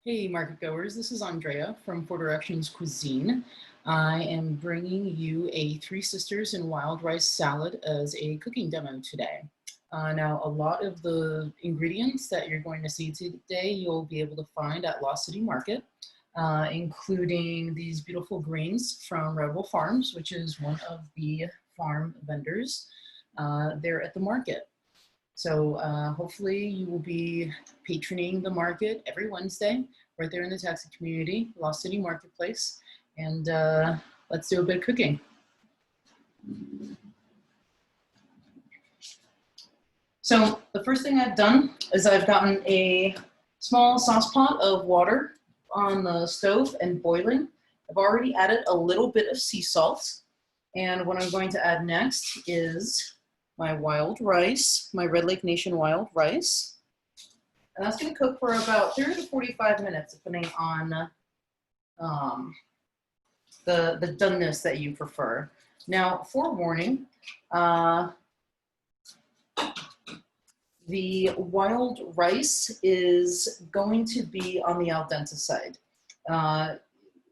Hey market goers, this is Andrea from Four Directions Cuisine. I am bringing you a Three Sisters and Wild Rice salad as a cooking demo today. Now, a lot of the ingredients that you're going to see today, you'll be able to find at Lost City Market, including these beautiful greens from Rebel Farms, which is one of the farm vendors there at the market. So hopefully you will be patroning the market every Wednesday right there in the taxi community, Lost City Marketplace, and let's do a bit of cooking. So the first thing I've done is I've gotten a small sauce pot of water on the stove and boiling. I've already added a little bit of sea salt, and what I'm going to add next is my wild rice, my Red Lake Nation wild rice. And that's going to cook for about 30 to 45 minutes, depending on the doneness that you prefer. Now, forewarning, the wild rice is going to be on the al dente side.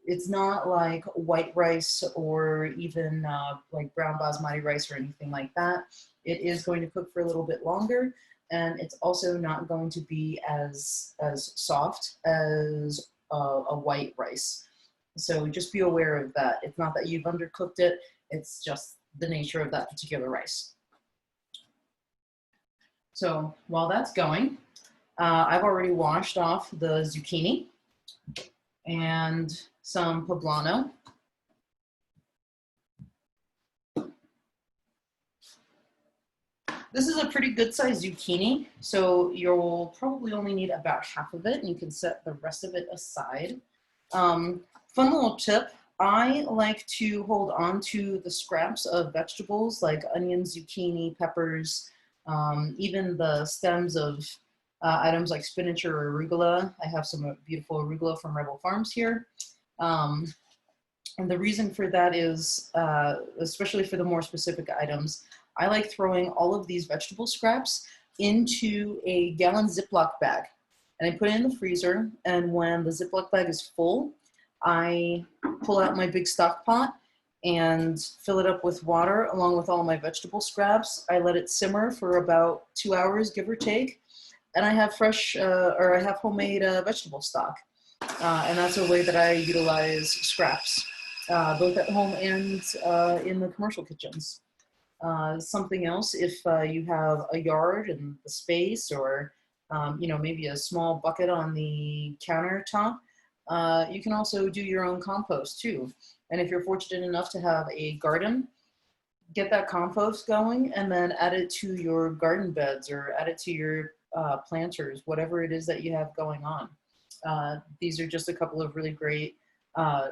It's not like white rice or even like brown basmati rice or anything like that. It is going to cook for a little bit longer, and it's also not going to be as soft as a white rice. So just be aware of that. It's not that you've undercooked it, it's just the nature of that particular rice. So while that's going, I've already washed off the zucchini and some poblano. This is a pretty good sized zucchini, so you'll probably only need about half of it, and you can set the rest of it aside. Fun little tip, I like to hold on to the scraps of vegetables like onions, zucchini, peppers, even the stems of items like spinach or arugula. I have some beautiful arugula from Rebel Farms here. And the reason for that is, especially for the more specific items, I like throwing all of these vegetable scraps into a gallon Ziploc bag. And I put it in the freezer, and when the Ziploc bag is full, I pull out my big stock pot and fill it up with water along with all my vegetable scraps. I let it simmer for about 2 hours, give or take, and I have fresh, or I have homemade vegetable stock. And that's a way that I utilize scraps, both at home and in the commercial kitchens. Something else, if you have a yard and the space, or you know, maybe a small bucket on the countertop, you can also do your own compost too. And if you're fortunate enough to have a garden, get that compost going and then add it to your garden beds or add it to your planters, whatever it is that you have going on. These are just a couple of really great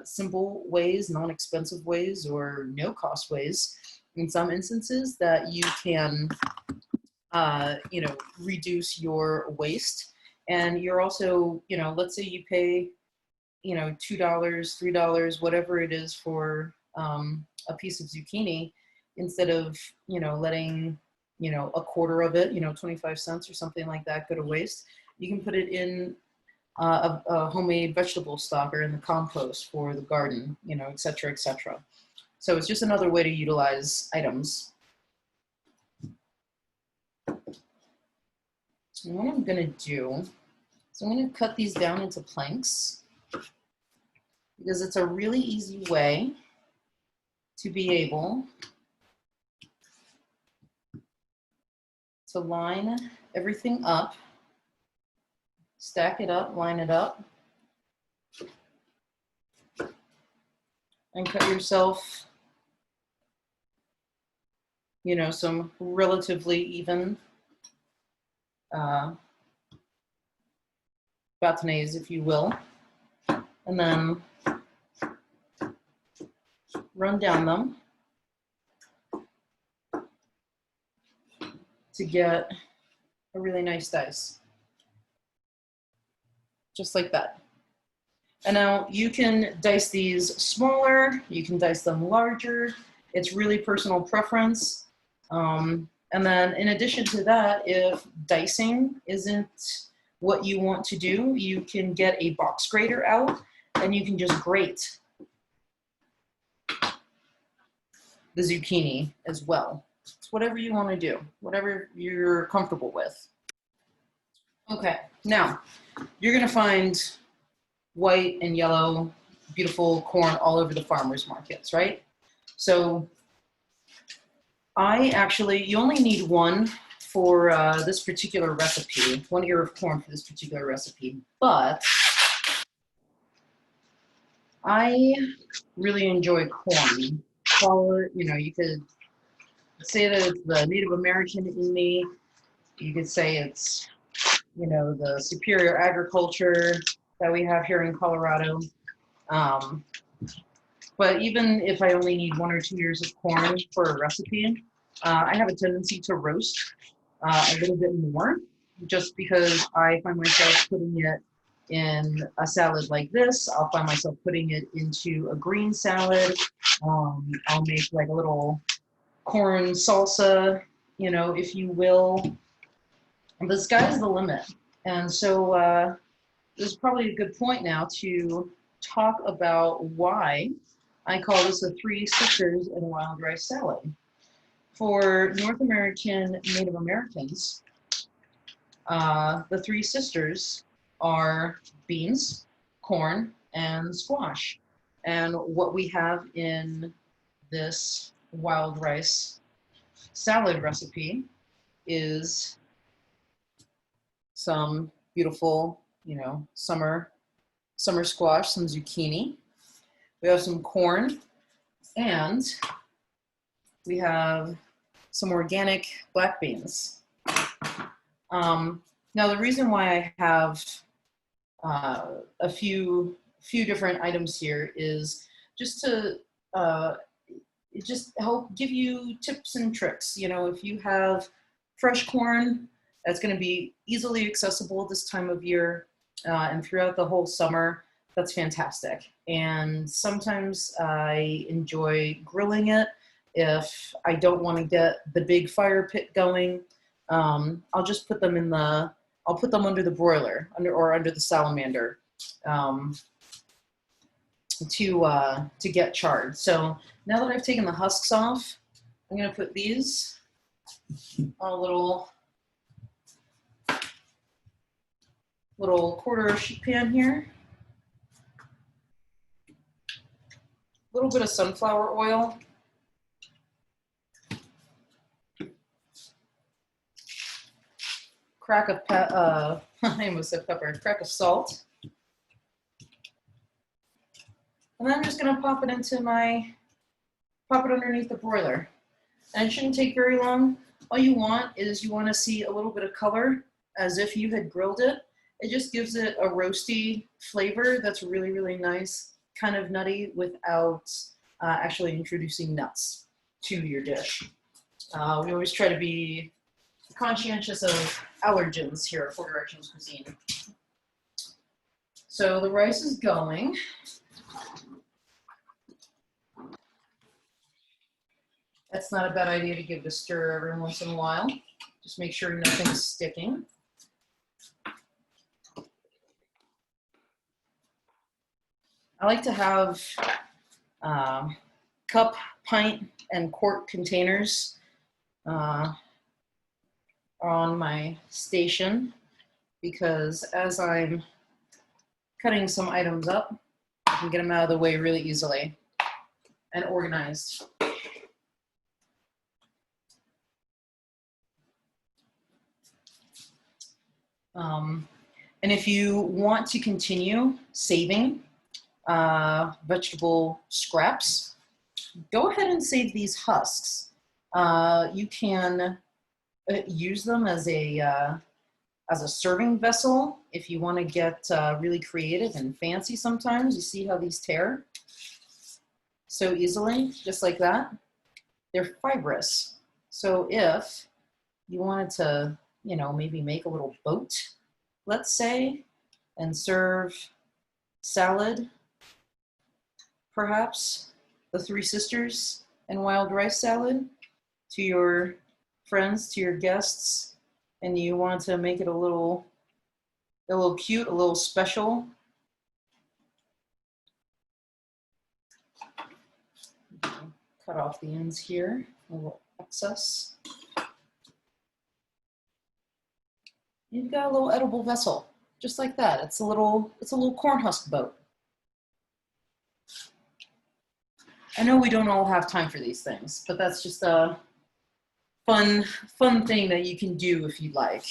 simple ways, non-expensive ways, or no-cost ways in some instances that you can you know, reduce your waste. And you're also, you know, let's say you pay, you know, $2, $3, whatever it is for a piece of zucchini, instead of, you know, letting, you know, a quarter of it, you know, 25 cents or something like that go to waste. You can put it in a homemade vegetable stock or in the compost for the garden, you know, et cetera, et cetera. So it's just another way to utilize items. And what I'm gonna do is I'm gonna cut these down into planks, because it's a really easy way to be able to line everything up, stack it up, line it up, and cut yourself, you know, some relatively even bâtonnets, if you will, and then run down them to get a really nice dice, just like that. And now you can dice these smaller, you can dice them larger. It's really personal preference. And then in addition to that, if dicing isn't what you want to do, you can get a box grater out and you can just grate the zucchini as well. It's whatever you want to do, whatever you're comfortable with. Okay, now you're gonna find white and yellow, beautiful corn all over the farmers markets, right? So you only need one for this particular recipe, 1 ear of corn for this particular recipe, but I really enjoy corn. You could say that it's the Native American in me. You could say it's, the superior agriculture that we have here in Colorado. Um, but even if I only need 1 or 2 ears of corn for a recipe, I have a tendency to roast a little bit more, just because I find myself putting it in a salad like this. I'll find myself putting it into a green salad. I'll make like a little corn salsa, if you will. The sky's the limit. And so this is probably a good point now to talk about why I call this a Three Sisters and Wild Rice Salad. For North American Native Americans, the Three Sisters are beans, corn, and squash. And what we have in this wild rice salad recipe is some beautiful, summer squash, some zucchini. We have some corn, and we have some organic black beans. Now, the reason why I have a few different items here is just to just help give you tips and tricks. If you have fresh corn, that's going to be easily accessible this time of year and throughout the whole summer. That's fantastic. And sometimes I enjoy grilling it. If I don't want to get the big fire pit going, I'll just put them I'll put them under the broiler, under the salamander, to get charred. So now that I've taken the husks off, I'm going to put these on a little quarter sheet pan here. A little bit of sunflower oil. Crack of I almost said pepper. Crack of salt. And then I'm just going to pop it underneath the broiler. And it shouldn't take very long. All you want to see a little bit of color as if you had grilled it. It just gives it a roasty flavor that's really, really nice, kind of nutty without actually introducing nuts to your dish. We always try to be conscientious of allergens here at Four Directions Cuisine. So the rice is going. That's not a bad idea to give it a stir every once in a while. Just make sure nothing's sticking. I like to have cup, pint, and quart containers on my station, because as I'm cutting some items up, I can get them out of the way really easily and organized. And if you want to continue saving vegetable scraps, go ahead and save these husks. You can use them as a serving vessel if you want to get really creative and fancy sometimes. You see how these tear so easily, just like that? They're fibrous. So if you wanted to, maybe make a little boat, let's say, and serve salad, perhaps the Three Sisters and wild rice salad, to your friends, to your guests, and you want to make it a little a little cute, a little special. Cut off the ends here, a little excess. You've got a little edible vessel, just like that. It's a little corn husk boat. I know we don't all have time for these things, but that's just a fun thing that you can do if you'd like.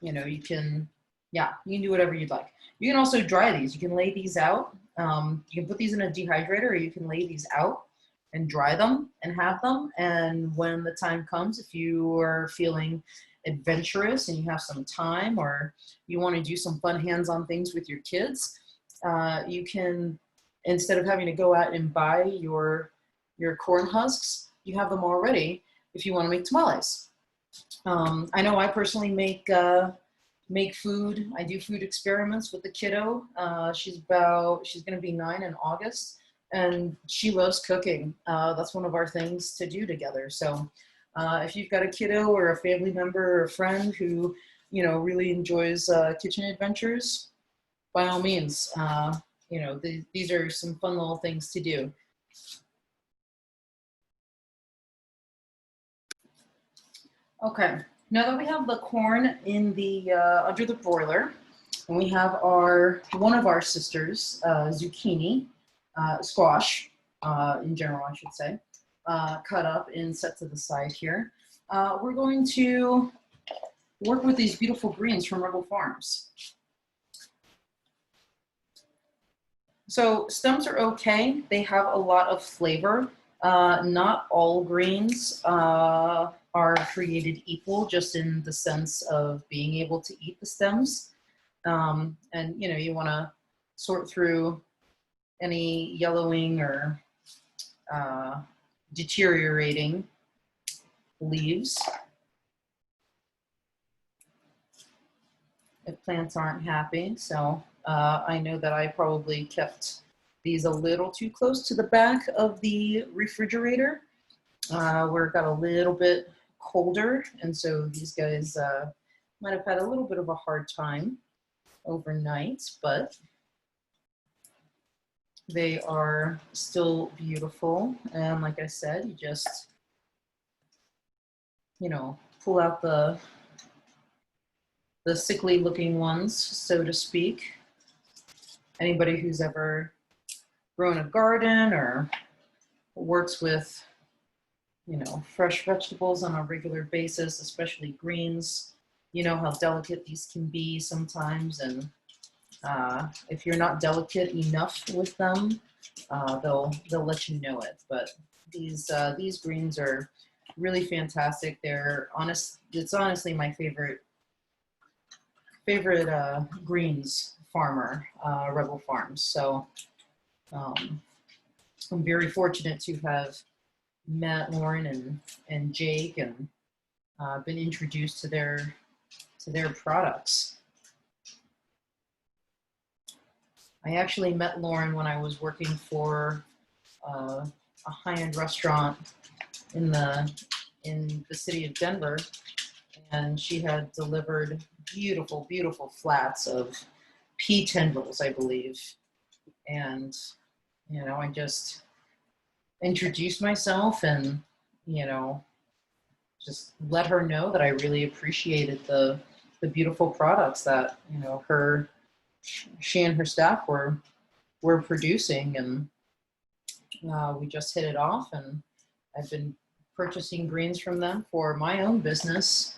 You know, you can do whatever you'd like. You can also dry these. You can lay these out. You can put these in a dehydrator, or you can lay these out and dry them and have them. And when the time comes, if you are feeling adventurous and you have some time, or you want to do some fun hands-on things with your kids, you can, instead of having to go out and buy your corn husks, you have them already if you want to make tamales. I know I personally make food. I do food experiments with the kiddo. She's going to be 9 in August, and she loves cooking. That's one of our things to do together. So if you've got a kiddo or a family member or a friend who, you know, really enjoys kitchen adventures, by all means, you know, these are some fun little things to do. Okay, now that we have the corn in the under the broiler, and we have one of our sisters, zucchini, squash, in general, I should say, cut up and set to the side here, we're going to work with these beautiful greens from Rebel Farms. So stems are okay. They have a lot of flavor. Not all greens are created equal, just in the sense of being able to eat the stems. And you know, you want to sort through any yellowing or deteriorating leaves if plants aren't happy. So I know that I probably kept these a little too close to the back of the refrigerator, where it got a little bit colder, and so these guys might have had a little bit of a hard time overnight, but they are still beautiful. And like I said, you just, you know, pull out the sickly looking ones, so to speak. Anybody who's ever grown a garden or works with, you know, fresh vegetables on a regular basis, especially greens, you know how delicate these can be sometimes. And if you're not delicate enough with them, they'll let you know it. But these greens are really fantastic. It's honestly my favorite greens farmer, Rebel Farms. So I'm very fortunate to have met Lauren and Jake and been introduced to their products. I actually met Lauren when I was working for a high-end restaurant in the city of Denver, and she had delivered beautiful, beautiful flats of pea tendrils, I believe. And, you know, I just introduced myself and, you know, just let her know that I really appreciated the beautiful products that, you know, she and her staff were producing. And we just hit it off, and I've been purchasing greens from them for my own business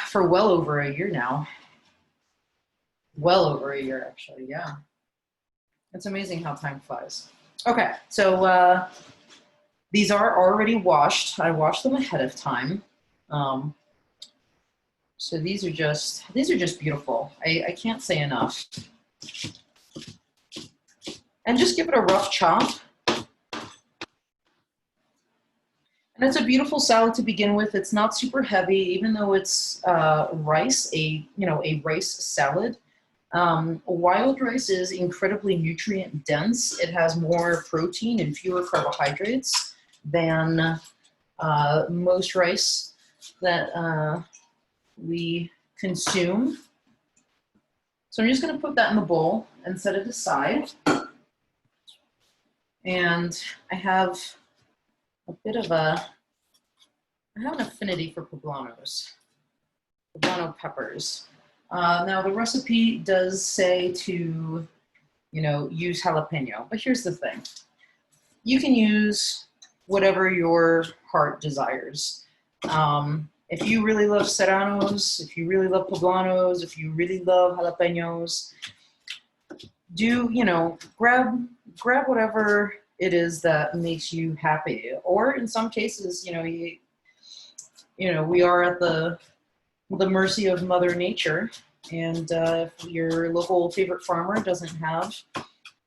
for well over a year now. Well over a year, actually, yeah. It's amazing how time flies. Okay, so these are already washed. I washed them ahead of time. So these are just beautiful. I can't say enough. And just give it a rough chop. And it's a beautiful salad to begin with. It's not super heavy, even though it's rice, a rice salad. Wild rice is incredibly nutrient dense. It has more protein and fewer carbohydrates than most rice that we consume. So I'm just going to put that in the bowl and set it aside. And I have a bit of I have an affinity for poblano peppers. Now the recipe does say to, use jalapeno, but here's the thing. You can use whatever your heart desires. If you really love serranos, if you really love poblanos, if you really love jalapenos, grab whatever it is that makes you happy. Or in some cases, we are at the mercy of Mother Nature. And if your local favorite farmer doesn't have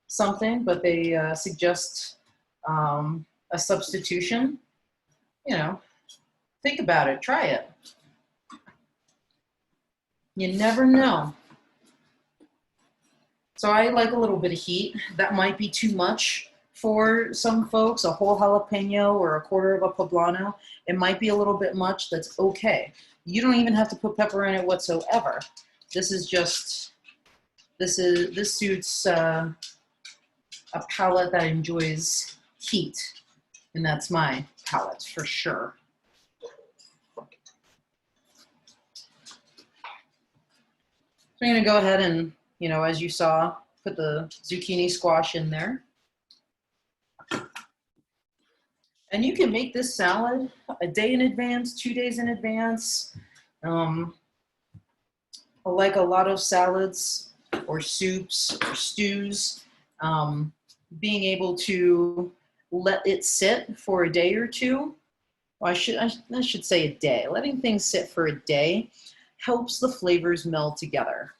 something, but they suggest a substitution, think about it, try it. You never know. So I like a little bit of heat. That might be too much for some folks, a whole jalapeno or a quarter of a poblano. It might be a little bit much, that's okay. You don't even have to put pepper in it whatsoever. This suits a palate that enjoys heat, and that's my palate for sure. So I'm gonna go ahead and, as you saw, put the zucchini squash in there. And you can make this salad a day in advance, 2 days in advance. Like a lot of salads or soups or stews, being able to let it sit for a day or two. Well, I should say a day. Letting things sit for a day helps the flavors meld together.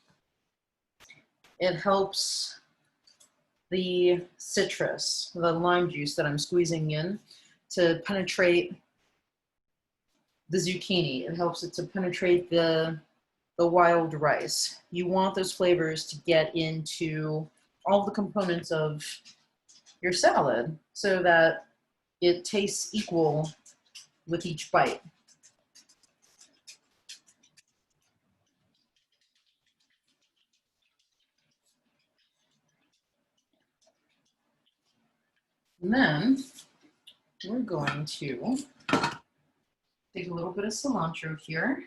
It helps the citrus, the lime juice that I'm squeezing in, to penetrate the zucchini. It helps it to penetrate the wild rice. You want those flavors to get into all the components of your salad so that it tastes equal with each bite. And then we're going to take a little bit of cilantro here.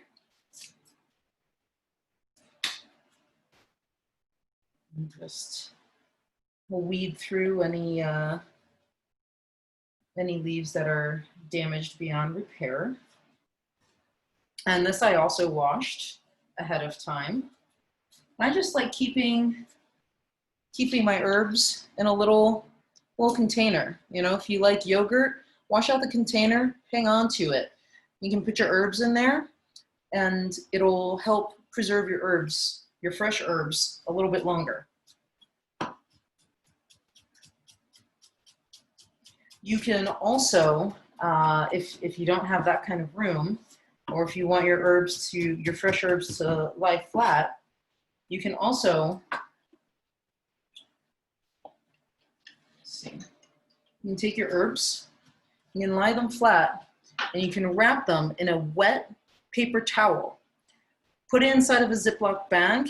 And just we'll weed through any leaves that are damaged beyond repair. And this I also washed ahead of time. I just like keeping my herbs in a little container. If you like yogurt, wash out the container, hang on to it. You can put your herbs in there and it'll help preserve your herbs, your fresh herbs, a little bit longer. You can also, if you don't have that kind of room, or if you want your fresh herbs to lie flat, you can also, you can take your herbs, you can lie them flat, and you can wrap them in a wet paper towel. Put it inside of a Ziploc bag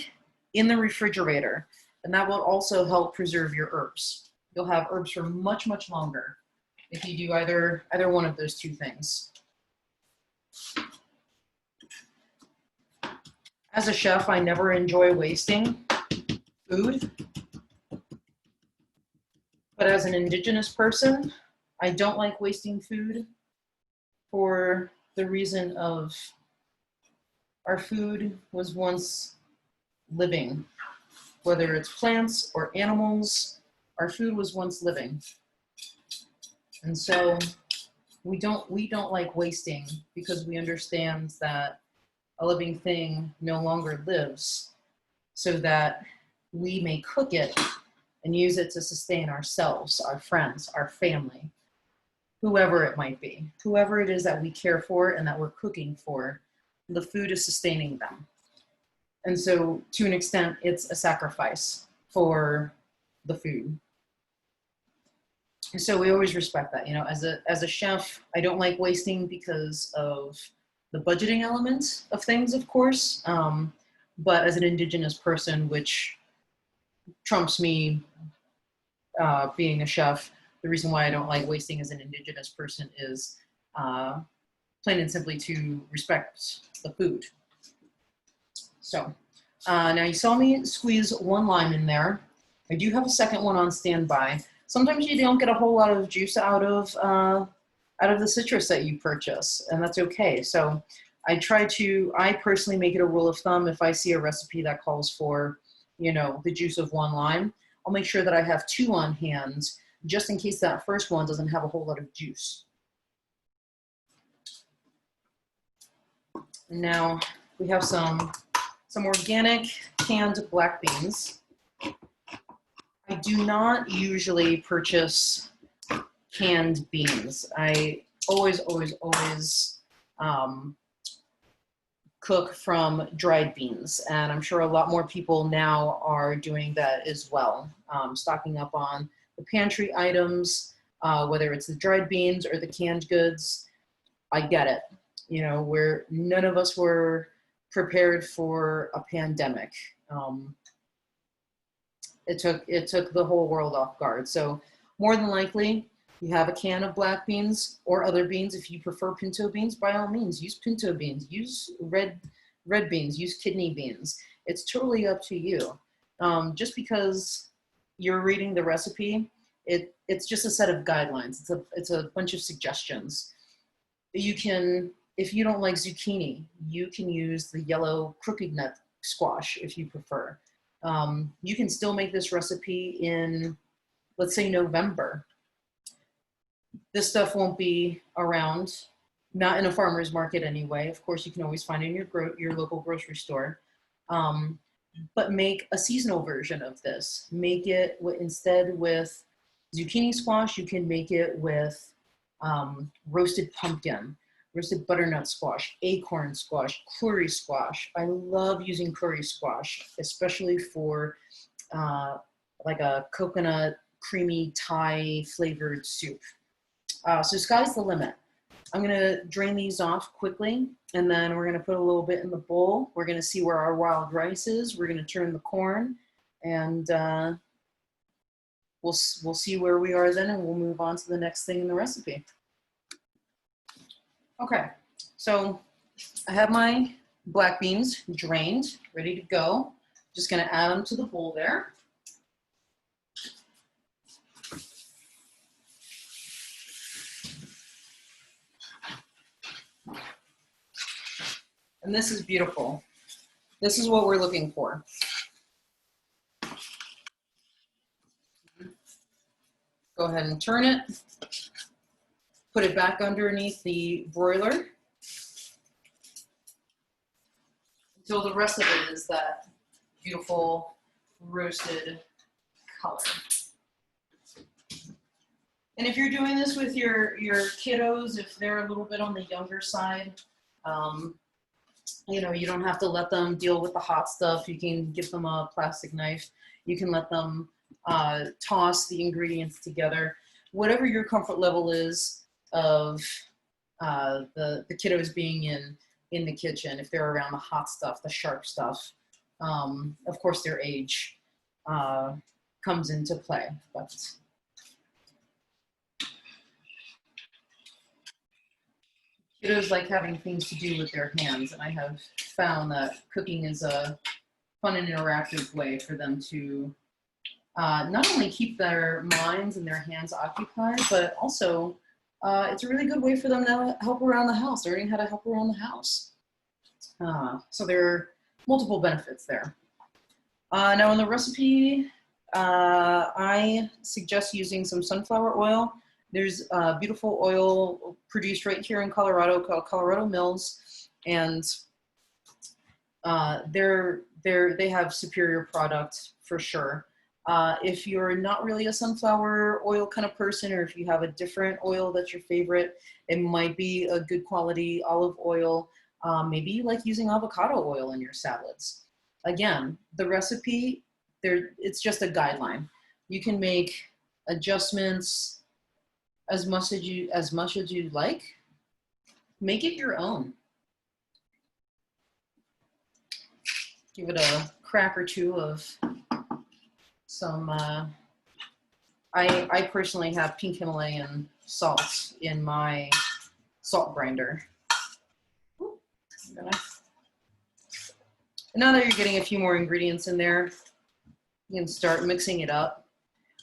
in the refrigerator, and that will also help preserve your herbs. You'll have herbs for much, much longer if you do either one of those two things. As a chef, I never enjoy wasting food. But as an Indigenous person, I don't like wasting food for the reason of our food was once living. Whether it's plants or animals, our food was once living. And so we don't like wasting because we understand that a living thing no longer lives, so that we may cook it and use it to sustain ourselves, our friends, our family, whoever it might be, whoever it is that we care for and that we're cooking for, the food is sustaining them. And so to an extent, it's a sacrifice for the food. And so we always respect that. As a chef, I don't like wasting because of the budgeting element of things, of course. But as an Indigenous person, which trumps me being a chef, the reason why I don't like wasting as an Indigenous person is plain and simply to respect the food. So now you saw me squeeze one lime in there. I do have a second one on standby. Sometimes you don't get a whole lot of juice out of the citrus that you purchase, and that's okay. So I personally make it a rule of thumb, if I see a recipe that calls for, you know, the juice of one lime, I'll make sure that I have 2 on hand, just in case that first one doesn't have a whole lot of juice. Now we have some organic canned black beans. I do not usually purchase canned beans. I always cook from dried beans, and I'm sure a lot more people now are doing that as well, stocking up on the pantry items, whether it's the dried beans or the canned goods. I get it. You know, none of us were prepared for a pandemic. It took the whole world off guard. So more than likely, you have a can of black beans or other beans. If you prefer pinto beans, by all means, use pinto beans, use red beans, use kidney beans. It's totally up to you. Just because you're reading the recipe, it's just a set of guidelines. It's a bunch of suggestions. You can, if you don't like zucchini, you can use the yellow crooked nut squash if you prefer. You can still make this recipe in, let's say, November. This stuff won't be around, not in a farmer's market anyway. Of course, you can always find it in your local grocery store. But make a seasonal version of this. Make it instead with zucchini squash, you can make it with roasted pumpkin, roasted butternut squash, acorn squash, curry squash. I love using curry squash, especially for like a coconut creamy Thai flavored soup. So sky's the limit. I'm gonna drain these off quickly, and then we're gonna put a little bit in the bowl. We're gonna see where our wild rice is. We're gonna turn the corn, and we'll see where we are then, and we'll move on to the next thing in the recipe. Okay, so I have my black beans drained, ready to go. Just gonna add them to the bowl there. And this is beautiful. This is what we're looking for. Go ahead and turn it. Put it back underneath the broiler until the rest of it is that beautiful roasted color. And if you're doing this with your kiddos, if they're a little bit on the younger side, you know, you don't have to let them deal with the hot stuff. You can give them a plastic knife. You can let them toss the ingredients together. Whatever your comfort level is of the kiddos being in the kitchen, if they're around the hot stuff, the sharp stuff, of course their age comes into play. But kiddos like having things to do with their hands, and I have found that cooking is a fun and interactive way for them to not only keep their minds and their hands occupied, but also it's a really good way for them to help around the house, learning how to help around the house. So there are multiple benefits there. Now in the recipe, I suggest using some sunflower oil. There's a beautiful oil produced right here in Colorado called Colorado Mills, and they have superior product for sure. If you're not really a sunflower oil kind of person, or if you have a different oil that's your favorite, it might be a good quality olive oil. Maybe you like using avocado oil in your salads. Again, the recipe, it's just a guideline. You can make adjustments as much as you like. Make it your own. Give it a crack or two of some, I personally have pink Himalayan salt in my salt grinder. Now that you're getting a few more ingredients in there, you can start mixing it up.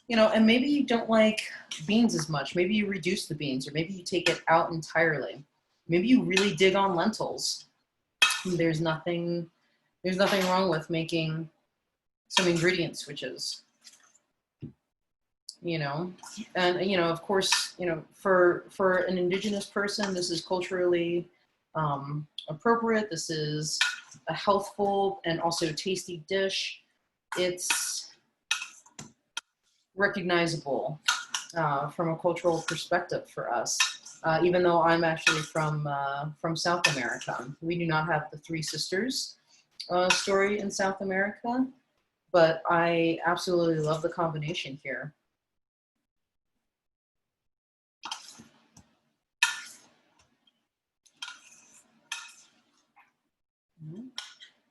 You know, and maybe you don't like beans as much. Maybe you reduce the beans, or maybe you take it out entirely. Maybe you really dig on lentils. There's nothing wrong with making some ingredient switches. You know, and you know, of course, you know, for an indigenous person, this is culturally appropriate. This is a healthful and also tasty dish. It's recognizable from a cultural perspective for us. Even though I'm actually from South America, we do not have the Three Sisters story in South America, but I absolutely love the combination here.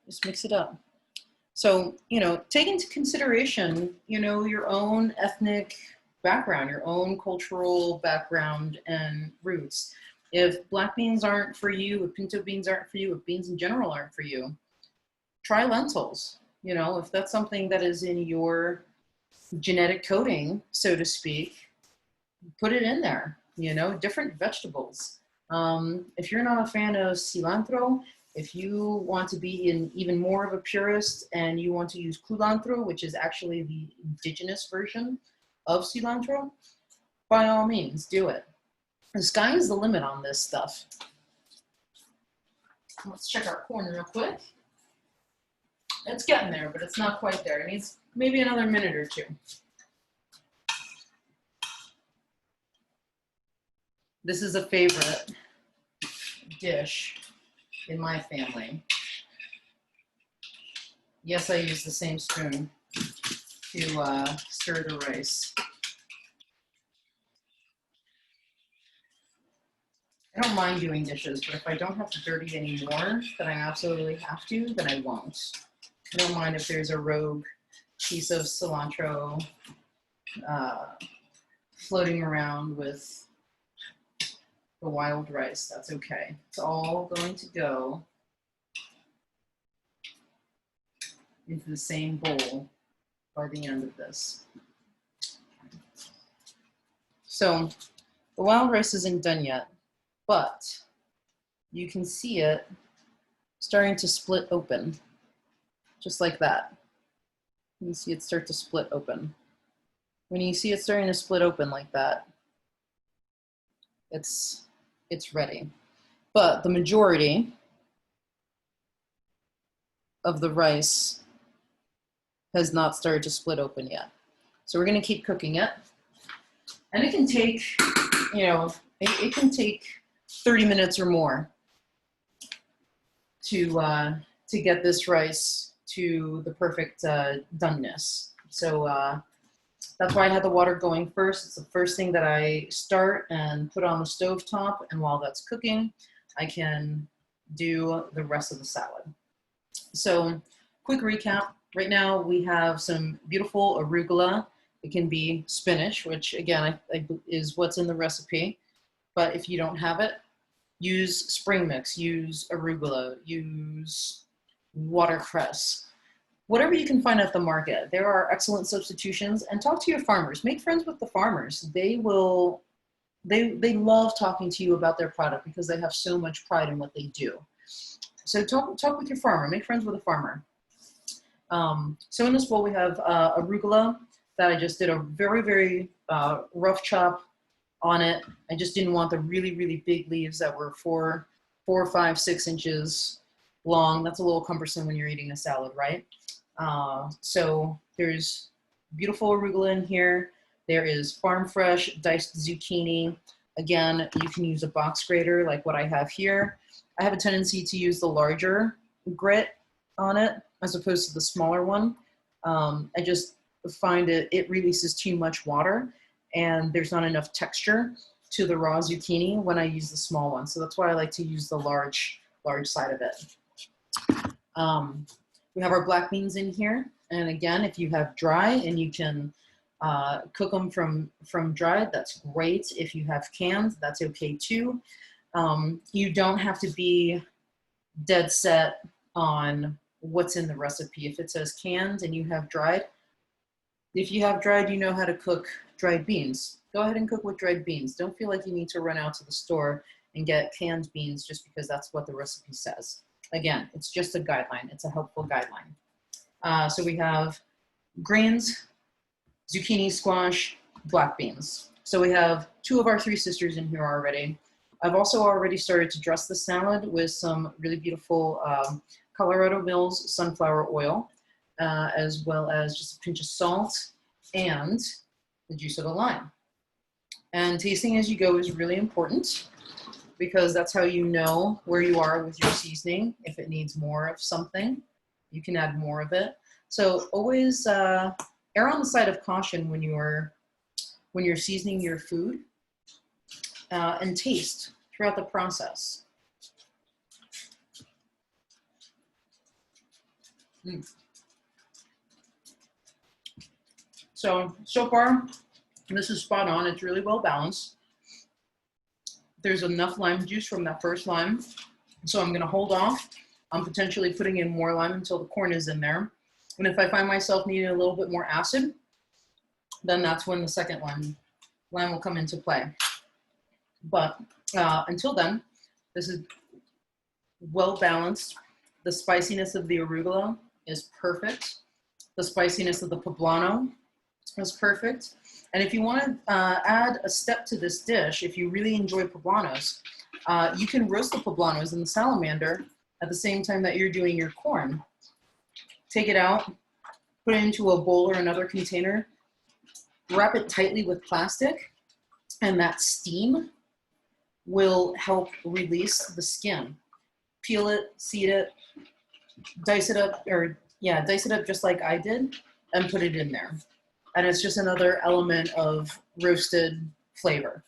Just mix it up. So, you know, take into consideration, you know, your own ethnic background, your own cultural background and roots. If black beans aren't for you, if pinto beans aren't for you, if beans in general aren't for you, try lentils. You know, if that's something that is in your genetic coding, so to speak, put it in there. You know, different vegetables. If you're not a fan of cilantro, if you want to be even more of a purist and you want to use culantro, which is actually the indigenous version of cilantro, by all means, do it. The sky is the limit on this stuff. Let's check our corn real quick. It's getting there, but it's not quite there. It needs maybe another minute or two. This is a favorite dish in my family. Yes, I use the same spoon to stir the rice. I don't mind doing dishes, but if I don't have to dirty it anymore, then I absolutely have to, then I won't. I don't mind if there's a rogue piece of cilantro floating around with the wild rice. That's okay. It's all going to go into the same bowl by the end of this. So the wild rice isn't done yet, but you can see it starting to split open, just like that. You can see it start to split open. When you see it starting to split open like that, it's ready. But the majority of the rice has not started to split open yet. So we're gonna keep cooking it. And it can take, you know, it can take 30 minutes or more to get this rice to the perfect doneness. So that's why I had the water going first. It's the first thing that I start and put on the stove top. And while that's cooking, I can do the rest of the salad. So quick recap. Right now we have some beautiful arugula. It can be spinach, which again is what's in the recipe. But if you don't have it, use spring mix, use arugula, use watercress. Whatever you can find at the market, there are excellent substitutions, and talk to your farmers. Make friends with the farmers. They love talking to you about their product because they have so much pride in what they do. So talk with your farmer, make friends with a farmer. So in this bowl we have arugula that I just did a very, very rough chop on it. I just didn't want the really, really big leaves that were 4, 5, 6 inches long. That's a little cumbersome when you're eating a salad, right? So there's beautiful arugula in here. There is farm fresh diced zucchini. Again, you can use a box grater like what I have here. I have a tendency to use the larger grit on it as opposed to the smaller one. I just find it releases too much water and there's not enough texture to the raw zucchini when I use the small one. So that's why I like to use the large side of it. We have our black beans in here. And again, if you have dry and you can cook them from dried, that's great. If you have canned, that's okay too. You don't have to be dead set on what's in the recipe. If it says canned and you have dried, if you have dried, you know how to cook dried beans. Go ahead and cook with dried beans. Don't feel like you need to run out to the store and get canned beans just because that's what the recipe says. Again, it's just a guideline. It's a helpful guideline. So we have greens, zucchini, squash, black beans. So we have 2 of our 3 sisters in here already. I've also already started to dress the salad with some really beautiful Colorado Mills sunflower oil, as well as just a pinch of salt and the juice of a lime. And tasting as you go is really important because that's how you know where you are with your seasoning. If it needs more of something, you can add more of it. So always err on the side of caution when you're seasoning your food, and taste throughout the process. So far, this is spot on. It's really well balanced. There's enough lime juice from that first lime. So I'm gonna hold off on potentially putting in more lime until the corn is in there. And if I find myself needing a little bit more acid, then that's when the second lime will come into play. But until then, this is well balanced. The spiciness of the arugula is perfect. The spiciness of the poblano is perfect. And if you want to add a step to this dish, if you really enjoy poblanos, you can roast the poblanos in the salamander at the same time that you're doing your corn. Take it out, put it into a bowl or another container, wrap it tightly with plastic, and that steam will help release the skin. Peel it, seed it, dice it up, dice it up just like I did, and put it in there. And it's just another element of roasted flavor.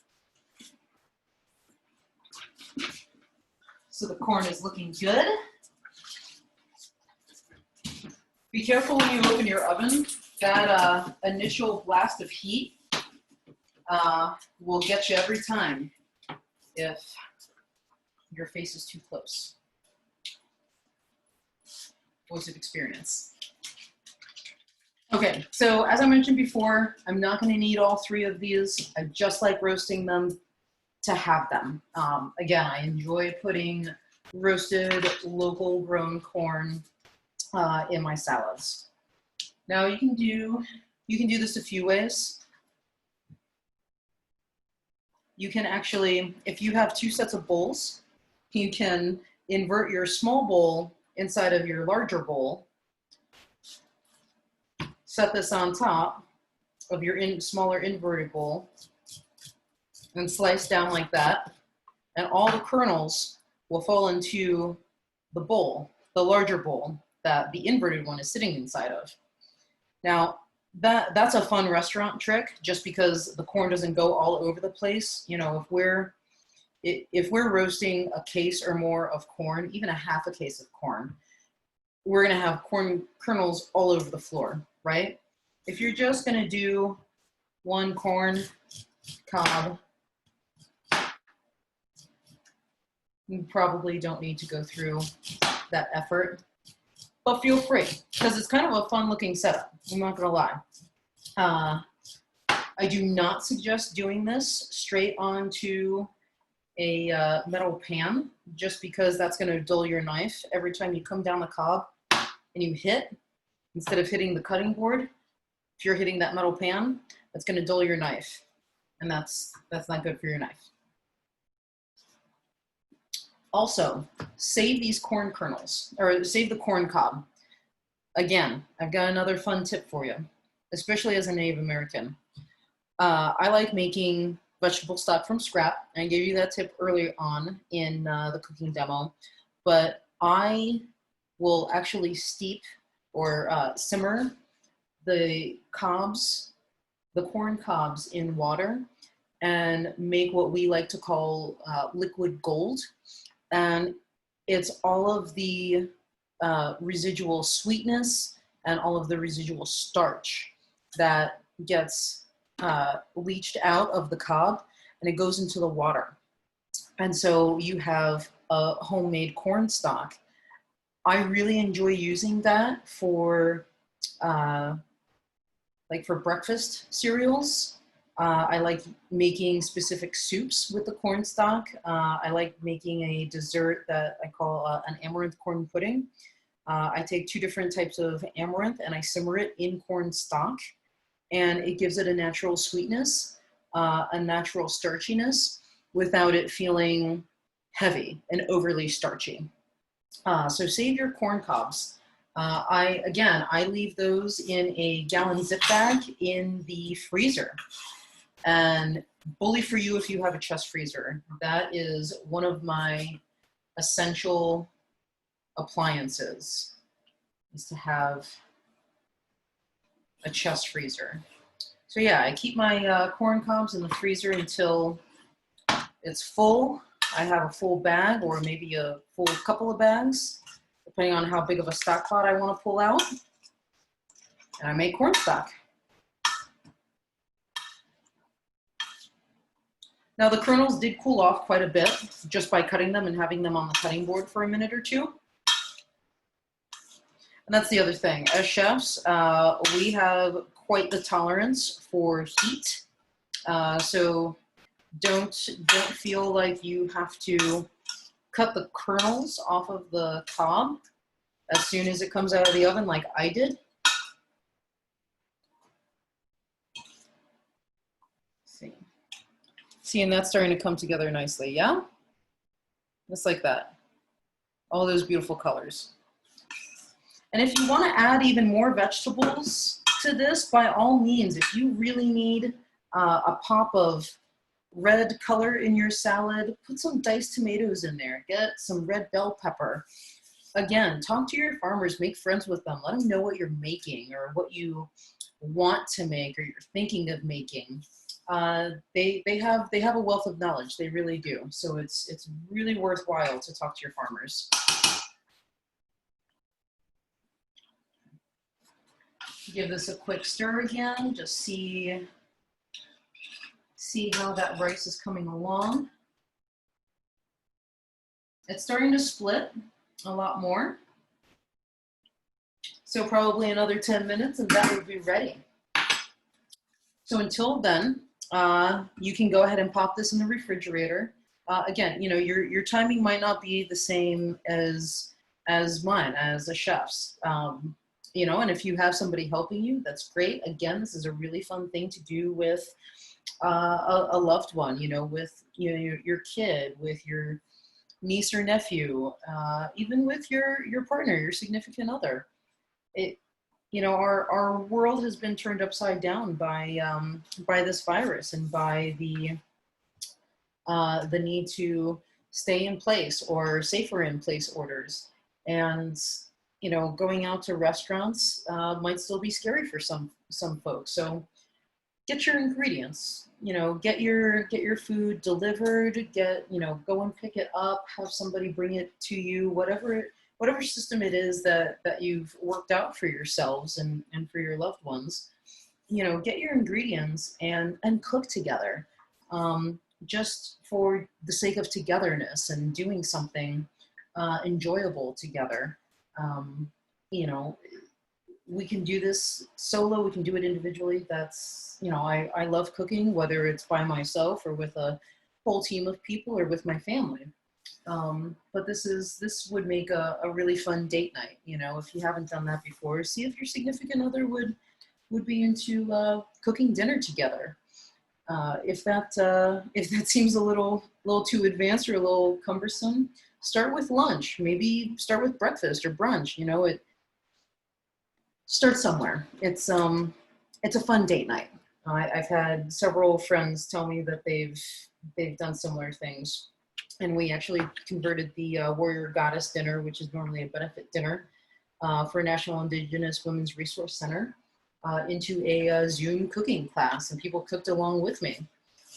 So the corn is looking good. Be careful when you open your oven. That initial blast of heat will get you every time if your face is too close. Voice of experience. Okay, so as I mentioned before, I'm not going to need all 3 of these. I just like roasting them to have them. Again, I enjoy putting roasted, local grown corn in my salads. Now you can do this a few ways. You can actually, if you have 2 sets of bowls, you can invert your small bowl inside of your larger bowl. Set this on top of your smaller inverted bowl and slice down like that. And all the kernels will fall into the bowl, the larger bowl that the inverted one is sitting inside of. Now, that's a fun restaurant trick just because the corn doesn't go all over the place. You know, if we're roasting a case or more of corn, even a half a case of corn, we're gonna have corn kernels all over the floor, right? If you're just gonna do 1 corn cob, you probably don't need to go through that effort, but feel free, because it's kind of a fun looking setup, I'm not gonna lie. I do not suggest doing this straight onto a metal pan, just because that's gonna dull your knife. Every time you come down the cob and you hit, instead of hitting the cutting board, if you're hitting that metal pan, that's gonna dull your knife, and that's not good for your knife. Also, save these corn kernels, or save the corn cob. Again, I've got another fun tip for you, especially as a Native American. I like making vegetable stock from scrap. I gave you that tip earlier on in the cooking demo, but I will actually steep or simmer the cobs, the corn cobs in water and make what we like to call liquid gold. And it's all of the residual sweetness and all of the residual starch that gets leached out of the cob, and it goes into the water. And so you have a homemade corn stock. I really enjoy using that for like for breakfast cereals. I like making specific soups with the corn stock. I like making a dessert that I call an amaranth corn pudding. I take 2 different types of amaranth and I simmer it in corn stock, and it gives it a natural sweetness, a natural starchiness, without it feeling heavy and overly starchy. So save your corn cobs. I leave those in a gallon zip bag in the freezer. And bully for you if you have a chest freezer. That is one of my essential appliances, is to have a chest freezer. So yeah, I keep my corn cobs in the freezer until it's full. I have a full bag or maybe a full couple of bags, depending on how big of a stock pot I want to pull out. And I make corn stock. Now the kernels did cool off quite a bit just by cutting them and having them on the cutting board for a minute or two. And that's the other thing. As chefs, we have quite the tolerance for heat. So don't feel like you have to cut the kernels off of the cob as soon as it comes out of the oven like I did. See, and that's starting to come together nicely, yeah? Just like that. All those beautiful colors. And if you want to add even more vegetables to this, by all means, if you really need a pop of red color in your salad, put some diced tomatoes in there. Get some red bell pepper. Again, talk to your farmers, make friends with them. Let them know what you're making or what you want to make or you're thinking of making. They have a wealth of knowledge. They really do. So it's really worthwhile to talk to your farmers. Give this a quick stir again. Just see how that rice is coming along. It's starting to split a lot more. So probably another 10 minutes and that would be ready. So until then, you can go ahead and pop this in the refrigerator. Again, you know, your timing might not be the same as mine, as a chef's. You know, and if you have somebody helping you, that's great. Again, this is a really fun thing to do with a loved one, you know, with your kid, with your niece or nephew, even with your partner, your significant other. You know, our world has been turned upside down by this virus and by the need to stay in place or safer in place orders. And, you know, going out to restaurants might still be scary for some folks. So get your ingredients, you know, get your food delivered, you know, go and pick it up, have somebody bring it to you, whatever system it is that you've worked out for yourselves and for your loved ones, you know, get your ingredients and cook together, just for the sake of togetherness and doing something enjoyable together. You know, we can do this solo, we can do it individually. That's, you know, I love cooking, whether it's by myself or with a whole team of people or with my family. But this would make a really fun date night. You know, if you haven't done that before, see if your significant other would be into cooking dinner together. If that seems a little too advanced or a little cumbersome, start with lunch. Maybe start with breakfast or brunch. You know, start somewhere. It's a fun date night. I've had several friends tell me that they've done similar things. And we actually converted the Warrior Goddess Dinner, which is normally a benefit dinner for National Indigenous Women's Resource Center, into a Zoom cooking class, and people cooked along with me.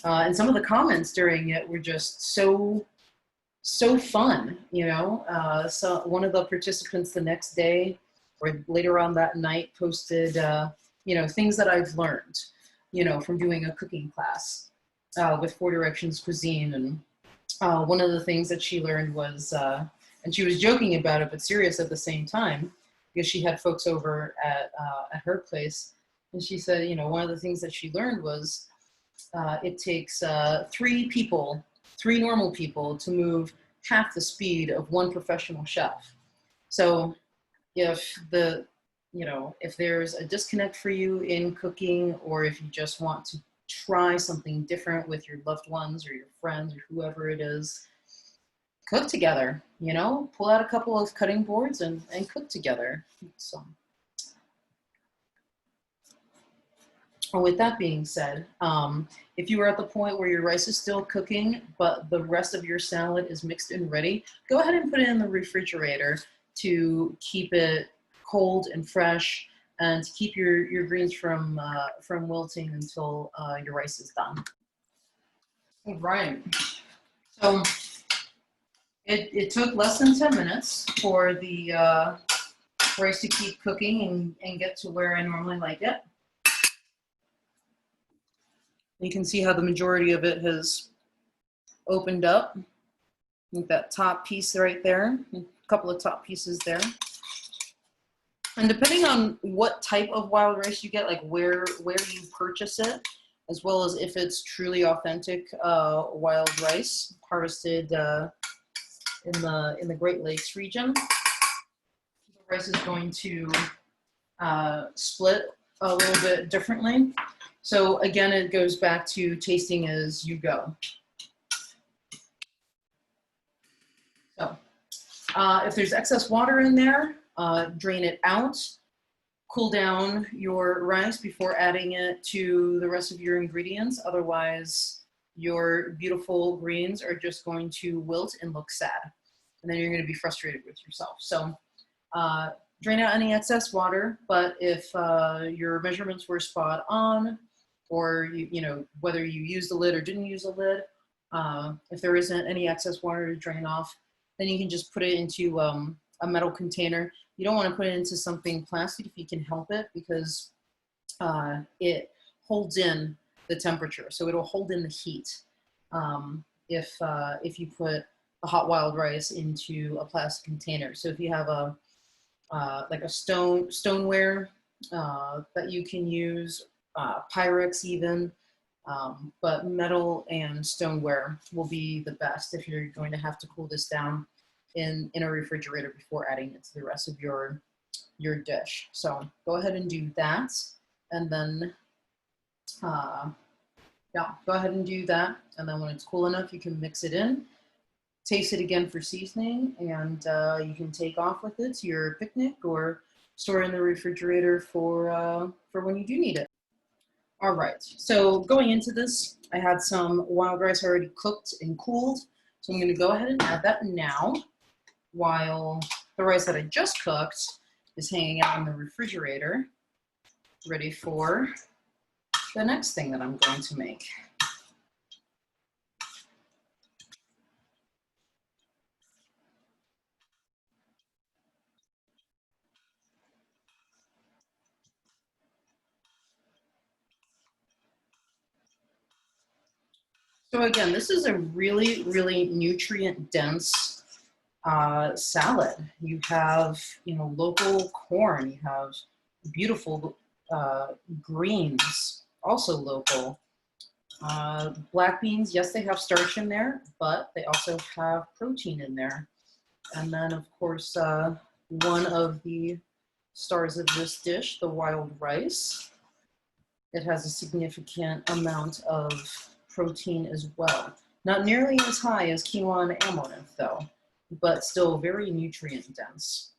And some of the comments during it were just so so fun, you know. So one of the participants the next day or later on that night posted, you know, things that I've learned, you know, from doing a cooking class with Four Directions Cuisine. And one of the things that she learned was, and she was joking about it, but serious at the same time, because she had folks over at her place. And she said, you know, one of the things that she learned was it takes three normal people to move half the speed of one professional chef. So if you know, if there's a disconnect for you in cooking, or if you just want to try something different with your loved ones or your friends or whoever it is, cook together, you know, pull out a couple of cutting boards and cook together. So, with that being said, if you are at the point where your rice is still cooking, but the rest of your salad is mixed and ready, go ahead and put it in the refrigerator to keep it cold and fresh, and to keep your greens from wilting until your rice is done. All right. So it took less than 10 minutes for the rice to keep cooking and get to where I normally like it. You can see how the majority of it has opened up. Like that top piece right there, a couple of top pieces there. And depending on what type of wild rice you get, like where you purchase it, as well as if it's truly authentic wild rice harvested in the Great Lakes region, the rice is going to split a little bit differently. So again, it goes back to tasting as you go. So if there's excess water in there, drain it out, cool down your rice before adding it to the rest of your ingredients. Otherwise, your beautiful greens are just going to wilt and look sad. And then you're going to be frustrated with yourself. So drain out any excess water, but if your measurements were spot on, or you know, whether you used the lid or didn't use the lid, if there isn't any excess water to drain off, then you can just put it into a metal container. You don't want to put it into something plastic if you can help it, because it holds in the temperature, so it'll hold in the heat if you put a hot wild rice into a plastic container. So if you have a like a stoneware that you can use, Pyrex even, but metal and stoneware will be the best if you're going to have to cool this down in a refrigerator before adding it to the rest of your dish. So go ahead and do that, and then yeah, go ahead and do that, and then when it's cool enough, you can mix it in, taste it again for seasoning, and you can take off with it to your picnic or store it in the refrigerator for when you do need it. All right, so going into this, I had some wild rice already cooked and cooled, so I'm going to go ahead and add that now, while the rice that I just cooked is hanging out in the refrigerator, ready for the next thing that I'm going to make. So again, this is a really, really nutrient-dense salad. You have, you know, local corn. You have beautiful greens, also local. Black beans, yes, they have starch in there, but they also have protein in there. And then, of course, one of the stars of this dish, the wild rice. It has a significant amount of protein as well. Not nearly as high as quinoa and amaranth, though, but still very nutrient dense.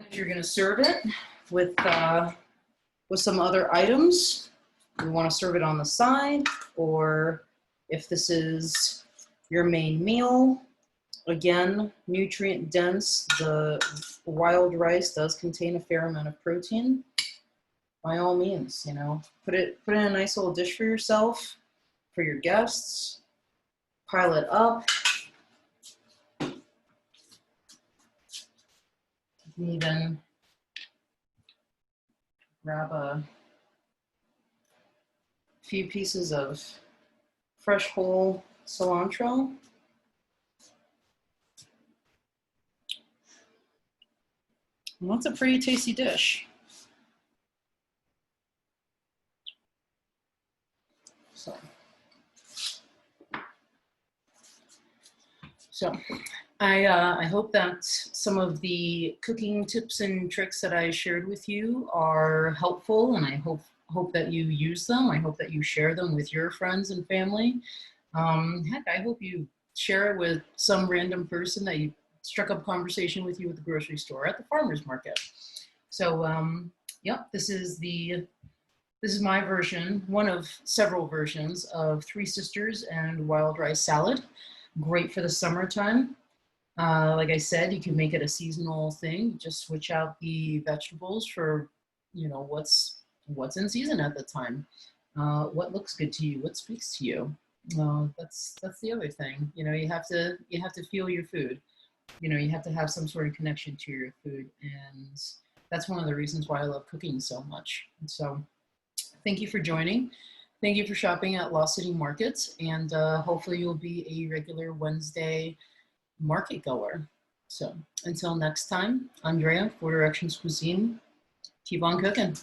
If you're going to serve it with some other items, you want to serve it on the side, or if this is your main meal, Again, nutrient dense. The wild rice does contain a fair amount of protein. By all means, you know, put it in a nice little dish for yourself, for your guests. Pile it up. You can even grab a few pieces of fresh whole cilantro. And that's a pretty tasty dish. So I hope that some of the cooking tips and tricks that I shared with you are helpful, and I hope that you use them. I hope that you share them with your friends and family. Heck, I hope you share it with some random person that you struck up a conversation with you at the grocery store, at the farmer's market. So yep, this is my version, one of several versions of Three Sisters and Wild Rice Salad. Great for the summertime. Like I said, you can make it a seasonal thing. Just switch out the vegetables for, you know, what's in season at the time. What looks good to you? What speaks to you? That's the other thing. You know, you have to feel your food. You know, you have to have some sort of connection to your food, and that's one of the reasons why I love cooking so much. And so, thank you for joining. Thank you for shopping at Lost City Markets, and hopefully you'll be a regular Wednesday market goer. So until next time, Andrea, Four Directions Cuisine, keep on cooking.